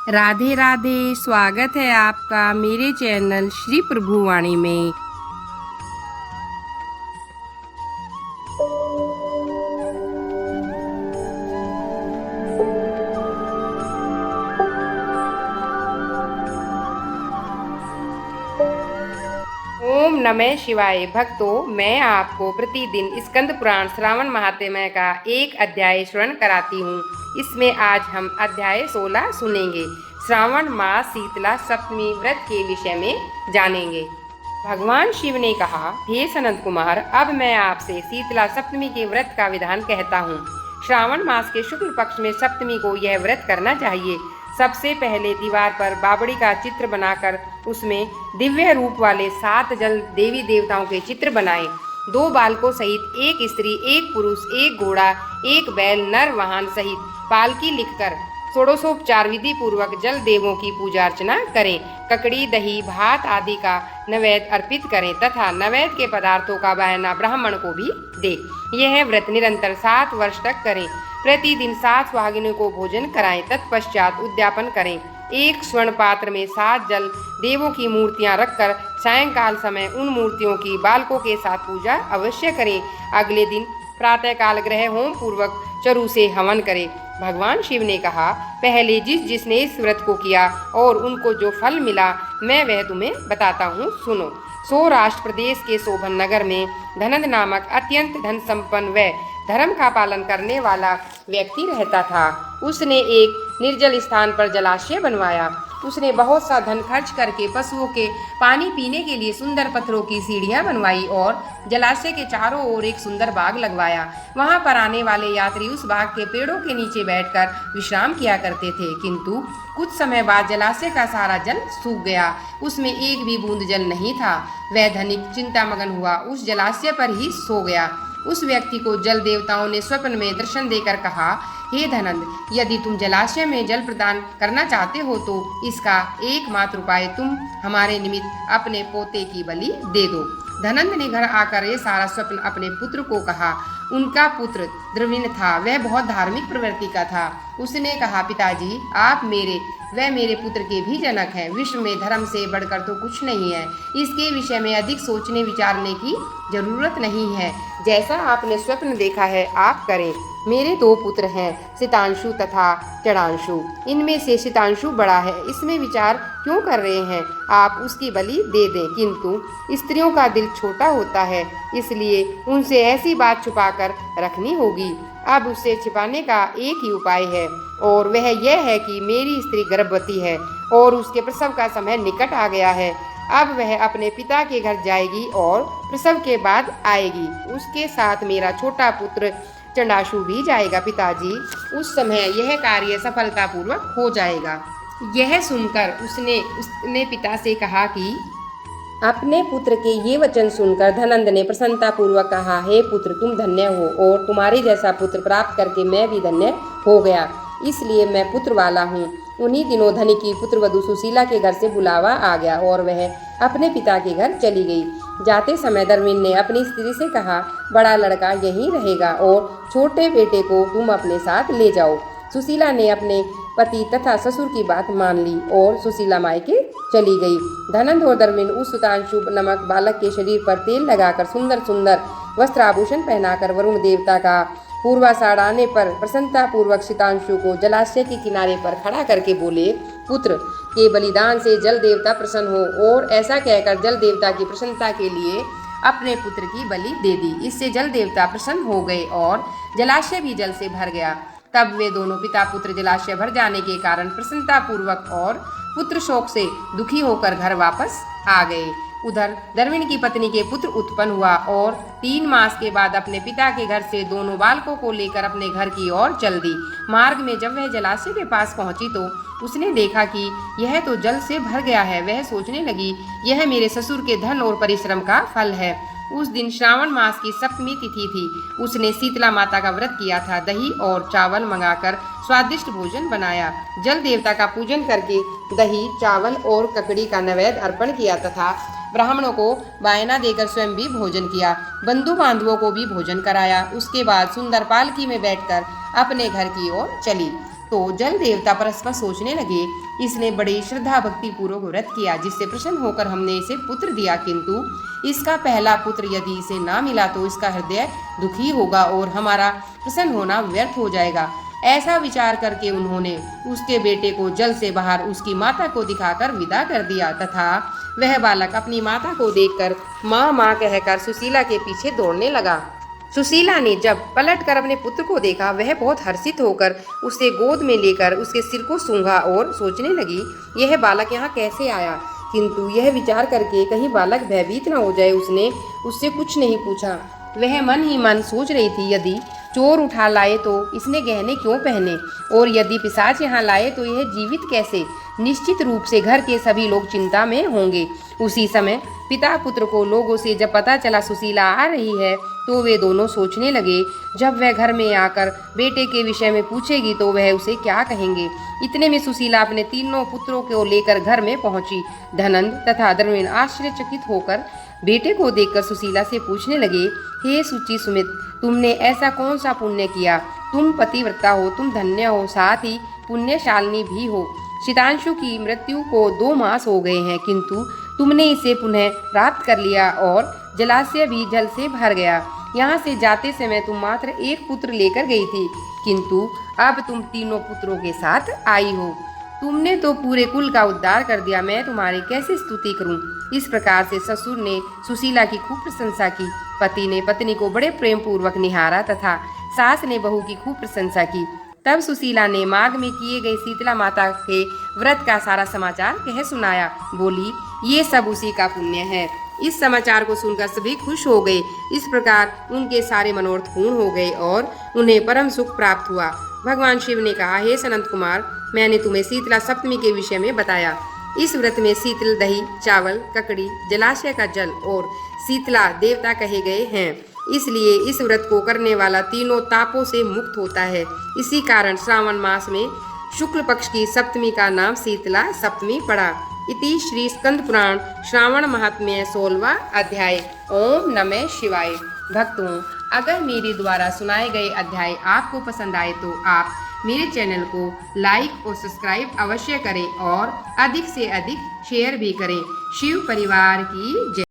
राधे राधे। स्वागत है आपका मेरे चैनल श्री प्रभुवाणी में। ओम नमः शिवाय। भक्तों, मैं आपको प्रतिदिन स्कंद पुराण श्रावण महात्म्य का एक अध्याय श्रवण कराती हूँ। इसमें आज हम अध्याय 16 सुनेंगे। श्रावण मास शीतला सप्तमी व्रत के विषय में जानेंगे। भगवान शिव ने कहा, हे सनत कुमार, अब मैं आपसे शीतला सप्तमी के व्रत का विधान कहता हूँ। श्रावण मास के शुक्ल पक्ष में सप्तमी को यह व्रत करना चाहिए। सबसे पहले दीवार पर बावड़ी का चित्र बनाकर उसमें दिव्य रूप वाले 7 जल देवी देवताओं के चित्र बनाएं। 2 बालकों सहित एक स्त्री, एक पुरुष, एक घोड़ा, एक बैल, नर वाहन सहित पालकी लिखकर षोडशोपचार विधि पूर्वक जल देवों की पूजा अर्चना करें। ककड़ी, दही, भात आदि का नैवेद्य अर्पित करें तथा नैवेद्य के पदार्थों का बहाना ब्राह्मण को भी दे। यह व्रत निरंतर 7 वर्ष तक करें। प्रतिदिन 7 सुहागिनों को भोजन कराएं। तत्पश्चात उद्यापन करें। एक स्वर्ण पात्र में 7 जल देवों की मूर्तियां रखकर सायंकाल समय उन मूर्तियों की बालकों के साथ पूजा अवश्य करें। अगले दिन प्रातःकाल ग्रह होम पूर्वक चरु से हवन करें। भगवान शिव ने कहा, पहले जिसने इस व्रत को किया और उनको जो फल मिला मैं वह तुम्हें बताता हूँ, सुनो। सौराष्ट्र प्रदेश के शोभन नगर में धनंद नामक अत्यंत धन संपन्न व धर्म का पालन करने वाला व्यक्ति रहता था। उसने एक निर्जल स्थान पर जलाशय बनवाया। उसने बहुत सा धन खर्च करके पशुओं के पानी पीने के लिए सुंदर पत्थरों की सीढ़ियां बनवाई और जलाशय के चारों ओर एक सुंदर बाग लगवाया। वहां पर आने वाले यात्री उस बाग के पेड़ों के नीचे बैठकर विश्राम किया करते थे। किंतु कुछ समय बाद जलाशय का सारा जल सूख गया। उसमें एक भी बूंद जल नहीं था। वह धनिक चिंतामग्न हुआ उस जलाशय पर ही सो गया। उस व्यक्ति को जल देवताओं ने स्वप्न में दर्शन देकर कहा, हे धनंद, यदि तुम जलाशय में जल प्रदान करना चाहते हो तो इसका एकमात्र उपाय तुम हमारे निमित्त अपने पोते की बलि दे दो। धनंद ने घर आकर ये सारा स्वप्न अपने पुत्र को कहा। उनका पुत्र द्रविण था। वह बहुत धार्मिक प्रवृत्ति का था। उसने कहा, पिताजी, आप मेरे पुत्र के भी जनक हैं। विश्व में धर्म से बढ़कर तो कुछ नहीं है। इसके विषय में अधिक सोचने विचारने की जरूरत नहीं है। जैसा आपने स्वप्न देखा है आप करें। मेरे 2 पुत्र हैं, सितांशु तथा चढ़ांशु। इनमें से सितांशु बड़ा है। इसमें विचार क्यों कर रहे हैं? आप उसकी बलि दे दें। किंतु स्त्रियों का दिल छोटा होता है, इसलिए उनसे ऐसी बात छुपाकर रखनी होगी। अब उससे छिपाने का एक ही उपाय है और वह यह है कि मेरी स्त्री गर्भवती है और उसके प्रसव का समय निकट आ गया है। अब वह अपने पिता के घर जाएगी और प्रसव के बाद आएगी। उसके साथ मेरा छोटा पुत्र चंडाशु भी जाएगा। पिताजी, उस समय यह कार्य सफलतापूर्वक हो जाएगा। यह सुनकर उसने पिता से कहा कि अपने पुत्र के ये वचन सुनकर धनंद ने प्रसन्नता पूर्वक कहा, हे पुत्र, तुम धन्य हो और तुम्हारे जैसा पुत्र प्राप्त करके मैं भी धन्य हो गया, इसलिए मैं पुत्र वाला हूँ। उन्हीं दिनों धनी की पुत्रवधू सुशीला के घर से बुलावा आ गया और वह अपने पिता के घर चली गई। जाते समय धर्मिन ने अपनी स्त्री से कहा, बड़ा लड़का यहीं रहेगा और छोटे बेटे को तुम अपने साथ ले जाओ। सुशीला ने अपने पति तथा ससुर की बात मान ली और सुशीला मायके चली गई। धनंद और धर्मिन उस सुतांशु नामक बालक के शरीर पर तेल लगाकर सुंदर सुंदर वस्त्र आभूषण पहनाकर वरुण देवता का पूर्वाषाढ़ आने पर प्रसन्नता पूर्वक सितांशु को जलाशय के किनारे पर खड़ा करके बोले, पुत्र के बलिदान से जल देवता प्रसन्न हो। और ऐसा कहकर जल देवता की प्रसन्नता के लिए अपने पुत्र की बलि दे दी। इससे जल देवता प्रसन्न हो गए और जलाशय भी जल से भर गया। तब वे दोनों पिता पुत्र जलाशय भर जाने के कारण प्रसन्नता पूर्वक और पुत्र शोक से दुखी होकर घर वापस आ गए। उधर धर्मिणी की पत्नी के पुत्र उत्पन्न हुआ और 3 मास के बाद अपने पिता के घर से दोनों बालकों को लेकर अपने घर की ओर चल दी। मार्ग में जब वह जलाशय के पास पहुंची तो उसने देखा कि यह तो जल से भर गया है। वह सोचने लगी, यह मेरे ससुर के धन और परिश्रम का फल है। उस दिन श्रावण मास की सप्तमी तिथि थी। उसने शीतला माता का व्रत किया था। दही और चावल मंगाकर स्वादिष्ट भोजन बनाया। जल देवता का पूजन करके दही, चावल और ककड़ी का नैवेद्य अर्पण किया तथा ब्राह्मणों को वायना देकर स्वयं भी भोजन किया। बंधु बांधवों को भी भोजन कराया। उसके बाद सुंदर पालकी में बैठकर अपने घर की ओर चली। तो जल देवता परस्पर सोचने लगे, इसने बड़े श्रद्धा भक्ति पूर्वक व्रत किया, जिससे प्रसन्न होकर हमने इसे पुत्र दिया, किंतु इसका पहला पुत्र यदि इसे ना मिला तो इसका हृदय दुखी होगा और हमारा प्रसन्न होना व्यर्थ हो जाएगा। ऐसा विचार करके उन्होंने उसके बेटे को जल से बाहर उसकी माता को दिखाकर विदा कर दिया तथा वह बालक अपनी माता को देखकर माँ माँ कहकर सुशीला के पीछे दौड़ने लगा। सुशीला ने जब पलटकर अपने पुत्र को देखा, वह बहुत हर्षित होकर उसे गोद में लेकर उसके सिर को सूंघा और सोचने लगी, यह बालक यहाँ कैसे आया। किंतु यह विचार करके कहीं बालक भयभीत न हो जाए, उसने उससे कुछ नहीं पूछा। वह मन ही मन सोच रही थी, यदि चोर उठा लाए तो इसने गहने क्यों पहने, और यदि पिशाच यहाँ लाए तो यह जीवित कैसे। निश्चित रूप से घर के सभी लोग चिंता में होंगे। उसी समय पिता पुत्र को लोगों से जब पता चला सुशीला आ रही है तो वे दोनों सोचने लगे, जब वह घर में आकर बेटे के विषय में पूछेगी तो वह उसे क्या कहेंगे। इतने में सुशीला अपने तीनों पुत्रों को लेकर घर में पहुंची। धनंद तथा धर्मेंद्र आश्चर्यचकित होकर बेटे को देखकर सुशीला से पूछने लगे, हे सुचि सुमित, तुमने ऐसा कौन सा पुण्य किया। तुम पतिव्रता हो, तुम धन्य हो, साथ ही पुण्यशालिनी भी हो। शीतांशु की मृत्यु को 2 मास हो गए हैं, किंतु तुमने इसे पुनः प्राप्त कर लिया और जलाशय भी जल से भर गया। यहाँ से जाते समय तुम मात्र एक पुत्र लेकर गई थी, किंतु अब तुम तीनों पुत्रों के साथ आई हो। तुमने तो पूरे कुल का उद्धार कर दिया, मैं तुम्हारी कैसे स्तुति करूं। इस प्रकार से ससुर ने सुशीला की खूब प्रशंसा की। पति ने पत्नी को बड़े प्रेम पूर्वक निहारा तथा सास ने बहू की खूब प्रशंसा की। तब सुशीला ने मार्ग में किए गए शीतला माता के व्रत का सारा समाचार कह सुनाया। बोली, ये सब उसी का पुण्य है। इस समाचार को सुनकर सभी खुश हो गए। इस प्रकार उनके सारे मनोरथ पूर्ण हो गए और उन्हें परम सुख प्राप्त हुआ। भगवान शिव ने कहा, हे सनत कुमार, मैंने तुम्हें शीतला सप्तमी के विषय में बताया। इस व्रत में शीतल दही, चावल, ककड़ी, जलाशय का जल और शीतला देवता कहे गए हैं। इसलिए इस व्रत को करने वाला तीनों तापों से मुक्त होता है। इसी कारण श्रावण मास में शुक्ल पक्ष की सप्तमी का नाम शीतला सप्तमी पड़ा। इति श्री स्कंद पुराण श्रावण महात्म्य 16वां अध्याय। ओम नमः शिवाय। भक्तों, अगर मेरे द्वारा सुनाए गए अध्याय आपको पसंद आए तो आप मेरे चैनल को लाइक और सब्सक्राइब अवश्य करें और अधिक से अधिक शेयर भी करें। शिव परिवार की जय।